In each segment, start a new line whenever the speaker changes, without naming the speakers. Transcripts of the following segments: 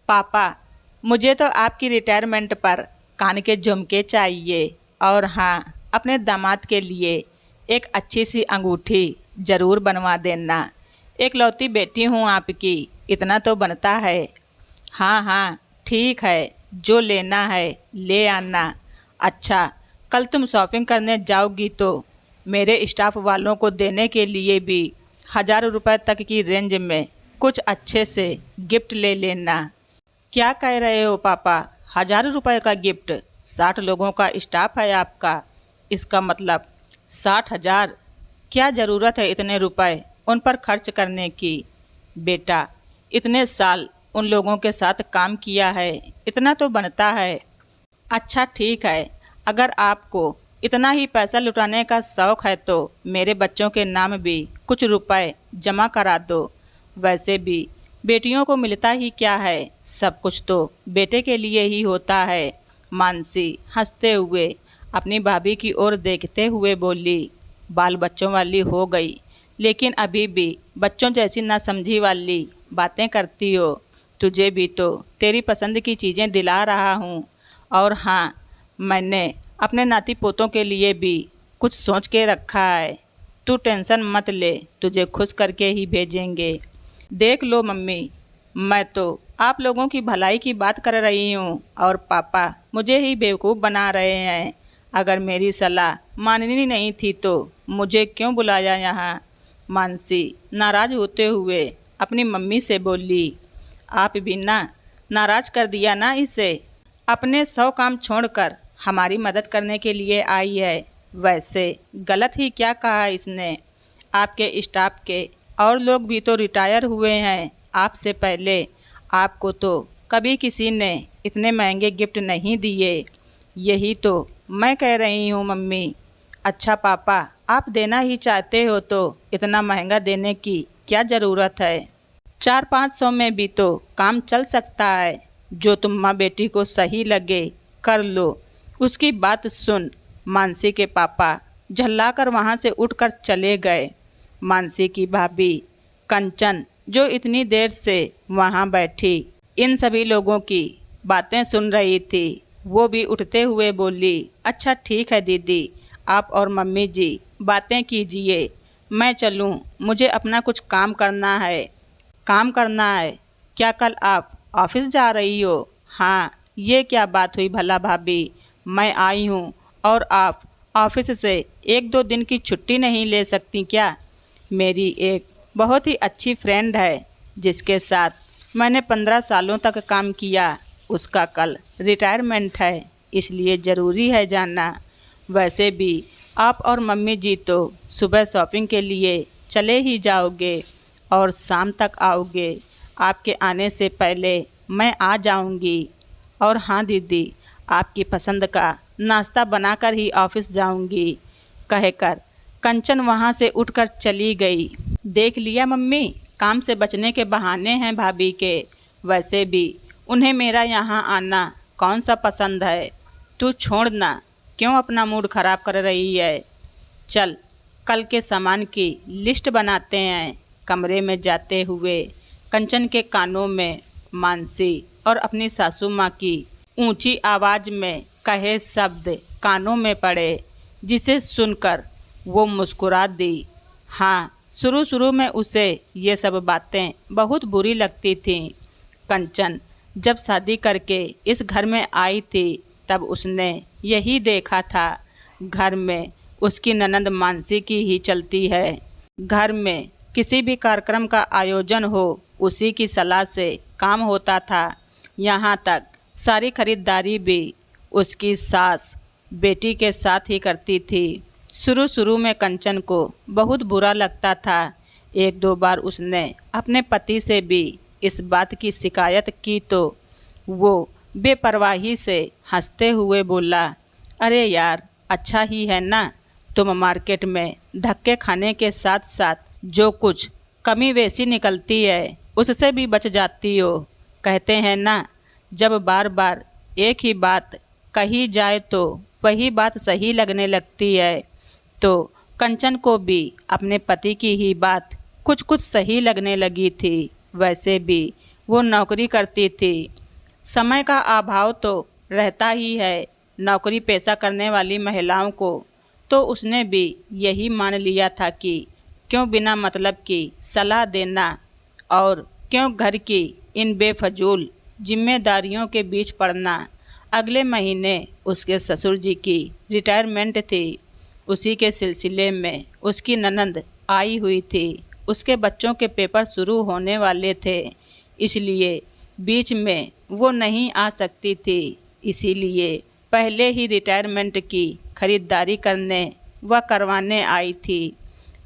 पापा, मुझे तो आपकी रिटायरमेंट पर कान के झुमके चाहिए और हाँ, अपने दामाद के लिए एक अच्छी सी अंगूठी ज़रूर बनवा देना। एकलौती बेटी हूँ आपकी, इतना तो बनता है। हाँ हाँ ठीक है, जो लेना है ले आना। अच्छा, कल तुम शॉपिंग करने जाओगी तो मेरे स्टाफ वालों को देने के लिए भी 1000 रुपये तक की रेंज में कुछ अच्छे से गिफ्ट ले लेना। क्या कह रहे हो पापा, 1000 रुपये का गिफ्ट? 60 लोगों का स्टाफ है आपका, इसका मतलब 60,000। क्या ज़रूरत है इतने रुपए उन पर खर्च करने की? बेटा, इतने साल उन लोगों के साथ काम किया है, इतना तो बनता है। अच्छा ठीक है, अगर आपको इतना ही पैसा लुटाने का शौक़ है तो मेरे बच्चों के नाम भी कुछ रुपए जमा करा दो। वैसे भी बेटियों को मिलता ही क्या है, सब कुछ तो बेटे के लिए ही होता है। मानसी हंसते हुए अपनी भाभी की ओर देखते हुए बोली, बाल बच्चों वाली हो गई, लेकिन अभी भी बच्चों जैसी नासमझी वाली बातें करती हो। तुझे भी तो तेरी पसंद की चीज़ें दिला रहा हूँ। और हाँ, मैंने अपने नाती पोतों के लिए भी कुछ सोच के रखा है। तू टेंशन मत ले, तुझे खुश करके ही भेजेंगे। देख लो मम्मी, मैं तो आप लोगों की भलाई की बात कर रही हूँ और पापा मुझे ही बेवकूफ़ बना रहे हैं। अगर मेरी सलाह माननी नहीं थी तो मुझे क्यों बुलाया यहाँ? मानसी नाराज़ होते हुए अपनी मम्मी से बोली, आप भी ना नाराज़ कर दिया ना इसे। अपने 100 काम छोड़कर हमारी मदद करने के लिए आई है। वैसे गलत ही क्या कहा इसने? आपके स्टाफ के और लोग भी तो रिटायर हुए हैं आपसे पहले। आपको तो कभी किसी ने इतने महंगे गिफ्ट नहीं दिए। यही तो मैं कह रही हूँ मम्मी। अच्छा पापा, आप देना ही चाहते हो तो इतना महंगा देने की क्या ज़रूरत है? 400-500 में भी तो काम चल सकता है। जो तुम माँ बेटी को सही लगे कर लो। उसकी बात सुन मानसी के पापा झल्लाकर वहाँ से उठकर चले गए। मानसी की भाभी कंचन, जो इतनी देर से वहाँ बैठी इन सभी लोगों की बातें सुन रही थी, वो भी उठते हुए बोली, अच्छा ठीक है दीदी, आप और मम्मी जी बातें कीजिए, मैं चलूँ, मुझे अपना कुछ काम करना है। काम करना है? क्या कल आप ऑफिस जा रही हो? हाँ, ये क्या बात हुई भला भाभी, मैं आई हूँ और आप ऑफिस से 1-2 दिन की छुट्टी नहीं ले सकती क्या? मेरी एक बहुत ही अच्छी फ्रेंड है जिसके साथ मैंने 15 सालों तक काम किया, उसका कल रिटायरमेंट है, इसलिए ज़रूरी है जाना। वैसे भी आप और मम्मी जी तो सुबह शॉपिंग के लिए चले ही जाओगे और शाम तक आओगे। आपके आने से पहले मैं आ जाऊंगी। और हाँ दीदी, आपकी पसंद का नाश्ता बनाकर ही ऑफिस जाऊंगी, कहकर कंचन वहाँ से उठकर चली गई। देख लिया मम्मी, काम से बचने के बहाने हैं भाभी के। वैसे भी उन्हें मेरा यहाँ आना कौन सा पसंद है। तू छोड़ ना, क्यों अपना मूड ख़राब कर रही है? चल, कल के सामान की लिस्ट बनाते हैं। कमरे में जाते हुए कंचन के कानों में मानसी और अपनी सासू माँ की ऊंची आवाज़ में कहे शब्द कानों में पड़े, जिसे सुनकर वो मुस्कुरा दी। हाँ, शुरू में उसे ये सब बातें बहुत बुरी लगती थीं। कंचन जब शादी करके इस घर में आई थी तब उसने यही देखा था। घर में उसकी ननंद मानसी की ही चलती है। घर में किसी भी कार्यक्रम का आयोजन हो उसी की सलाह से काम होता था। यहाँ तक सारी खरीदारी भी उसकी सास बेटी के साथ ही करती थी। शुरू में कंचन को बहुत बुरा लगता था। 1-2 बार उसने अपने पति से भी इस बात की शिकायत की तो वो बेपरवाही से हंसते हुए बोला, अरे यार, अच्छा ही है ना, तुम मार्केट में धक्के खाने के साथ साथ जो कुछ कमी बेसी निकलती है उससे भी बच जाती हो। कहते हैं ना, जब बार बार एक ही बात कही जाए तो वही बात सही लगने लगती है। तो कंचन को भी अपने पति की ही बात कुछ कुछ सही लगने लगी थी। वैसे भी वो नौकरी करती थी। समय का अभाव तो रहता ही है नौकरी पेशा करने वाली महिलाओं को, तो उसने भी यही मान लिया था कि क्यों बिना मतलब की सलाह देना और क्यों घर की इन बेफजूल जिम्मेदारियों के बीच पड़ना। अगले महीने उसके ससुर जी की रिटायरमेंट थी। उसी के सिलसिले में उसकी ननंद आई हुई थी। उसके बच्चों के पेपर शुरू होने वाले थे, इसलिए बीच में वो नहीं आ सकती थी। इसीलिए पहले ही रिटायरमेंट की खरीदारी करने व करवाने आई थी।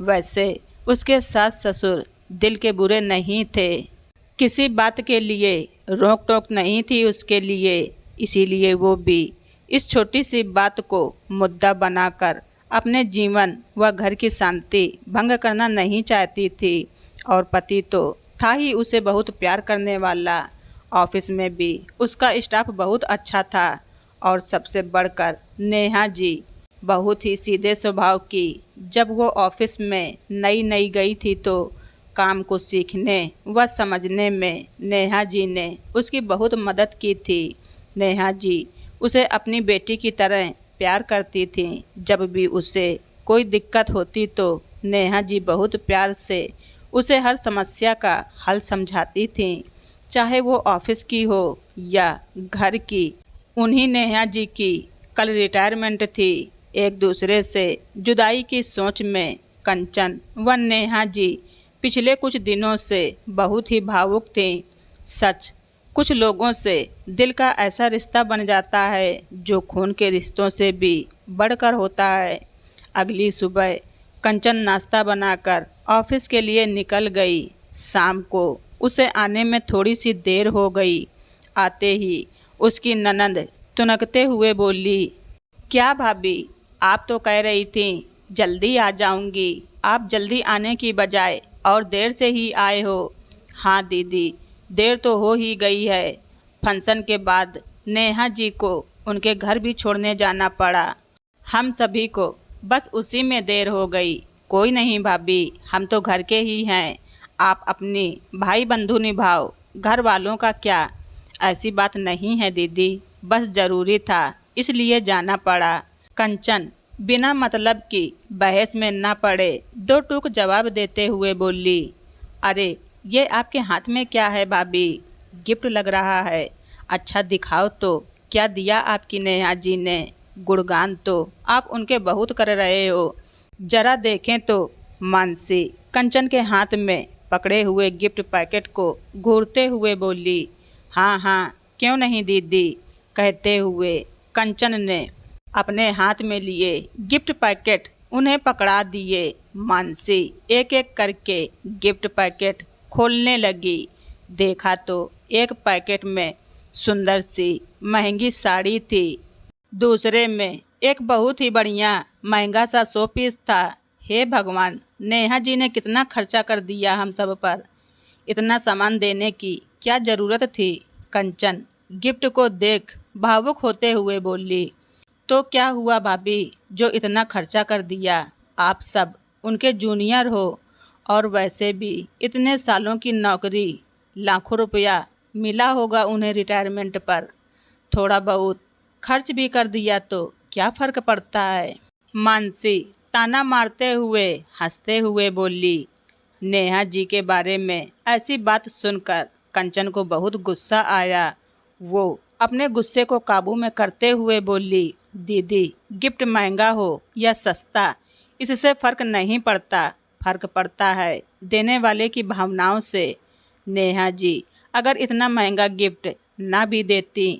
वैसे उसके सास ससुर दिल के बुरे नहीं थे, किसी बात के लिए रोक टोक नहीं थी उसके लिए। इसीलिए वो भी इस छोटी सी बात को मुद्दा बनाकर अपने जीवन व घर की शांति भंग करना नहीं चाहती थी। और पति तो था ही उसे बहुत प्यार करने वाला। ऑफिस में भी उसका स्टाफ बहुत अच्छा था और सबसे बढ़कर नेहा जी बहुत ही सीधे स्वभाव की। जब वो ऑफिस में नई नई गई थी तो काम को सीखने व समझने में नेहा जी ने उसकी बहुत मदद की थी। नेहा जी उसे अपनी बेटी की तरह प्यार करती थी। जब भी उसे कोई दिक्कत होती तो नेहा जी बहुत प्यार से उसे हर समस्या का हल समझाती थी, चाहे वो ऑफिस की हो या घर की। उन्हीं नेहा जी की कल रिटायरमेंट थी। एक दूसरे से जुदाई की सोच में कंचन व नेहा जी पिछले कुछ दिनों से बहुत ही भावुक थीं। सच, कुछ लोगों से दिल का ऐसा रिश्ता बन जाता है जो खून के रिश्तों से भी बढ़कर होता है। अगली सुबह कंचन नाश्ता बनाकर ऑफिस के लिए निकल गई। शाम को उसे आने में थोड़ी सी देर हो गई। आते ही उसकी ननंद तुनकते हुए बोली, क्या भाभी, आप तो कह रही थी जल्दी आ जाऊंगी, आप जल्दी आने की बजाय और देर से ही आए हो। हाँ दीदी, देर तो हो ही गई है। फंक्शन के बाद नेहा जी को उनके घर भी छोड़ने जाना पड़ा। हम सभी को बस उसी में देर हो गई। कोई नहीं भाभी, हम तो घर के ही हैं। आप अपनी भाई बंधु निभाओ, घर वालों का क्या। ऐसी बात नहीं है दीदी, बस ज़रूरी था इसलिए जाना पड़ा। कंचन बिना मतलब की बहस में न पड़े दो टूक जवाब देते हुए बोली, अरे ये आपके हाथ में क्या है भाभी? गिफ्ट लग रहा है, अच्छा दिखाओ तो। क्या दिया आपकी नेहा जी ने? गुणगान तो आप उनके बहुत कर रहे हो, जरा देखें तो। मानसी कंचन के हाथ में पकड़े हुए गिफ्ट पैकेट को घूरते हुए बोली, हाँ हाँ क्यों नहीं दीदी, कहते हुए कंचन ने अपने हाथ में लिए गिफ्ट पैकेट उन्हें पकड़ा दिए। मानसी एक एक करके गिफ्ट पैकेट खोलने लगी। देखा तो एक पैकेट में सुंदर सी महंगी साड़ी थी, दूसरे में एक बहुत ही बढ़िया महंगा सा शो पीस था। हे भगवान, नेहा जी ने कितना खर्चा कर दिया हम सब पर। इतना सामान देने की क्या ज़रूरत थी? कंचन गिफ्ट को देख भावुक होते हुए बोली, तो क्या हुआ भाभी जो इतना खर्चा कर दिया? आप सब उनके जूनियर हो और वैसे भी इतने सालों की नौकरी, लाखों रुपया मिला होगा उन्हें रिटायरमेंट पर। थोड़ा बहुत खर्च भी कर दिया तो क्या फ़र्क पड़ता है? मानसी ताना मारते हुए हंसते हुए बोली। नेहा जी के बारे में ऐसी बात सुनकर कंचन को बहुत गुस्सा आया। वो अपने गुस्से को काबू में करते हुए बोली, दीदी गिफ्ट महंगा हो या सस्ता इससे फ़र्क नहीं पड़ता, फ़र्क पड़ता है देने वाले की भावनाओं से। नेहा जी अगर इतना महंगा गिफ्ट ना भी देती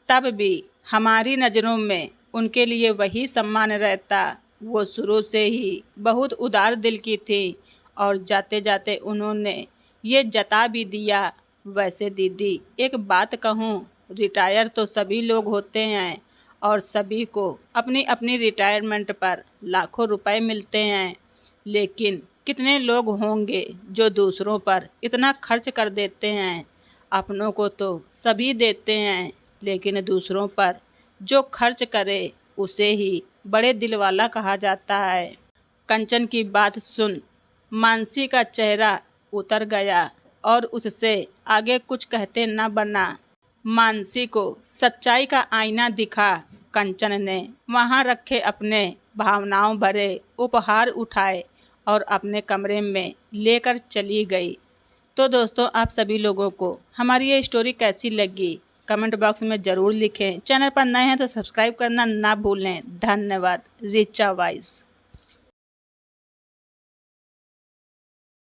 तब भी हमारी नज़रों में उनके लिए वही सम्मान रहता। वो शुरू से ही बहुत उदार दिल की थी और जाते जाते उन्होंने ये जता भी दिया। वैसे दीदी एक बात कहूँ, रिटायर तो सभी लोग होते हैं और सभी को अपनी अपनी रिटायरमेंट पर लाखों रुपए मिलते हैं, लेकिन कितने लोग होंगे जो दूसरों पर इतना खर्च कर देते हैं? अपनों को तो सभी देते हैं, लेकिन दूसरों पर जो खर्च करे उसे ही बड़े दिल वाला कहा जाता है। कंचन की बात सुन मानसी का चेहरा उतर गया। और उससे आगे कुछ कहते न बना। मानसी को सच्चाई का आईना दिखा कंचन ने। वहाँ रखे अपने भावनाओं भरे उपहार उठाए और अपने कमरे में लेकर चली गई। तो दोस्तों, आप सभी लोगों को हमारी ये स्टोरी कैसी लगी कमेंट बॉक्स में ज़रूर लिखें। चैनल पर नए हैं तो सब्सक्राइब करना ना भूलें। धन्यवाद। ऋचा वाइस।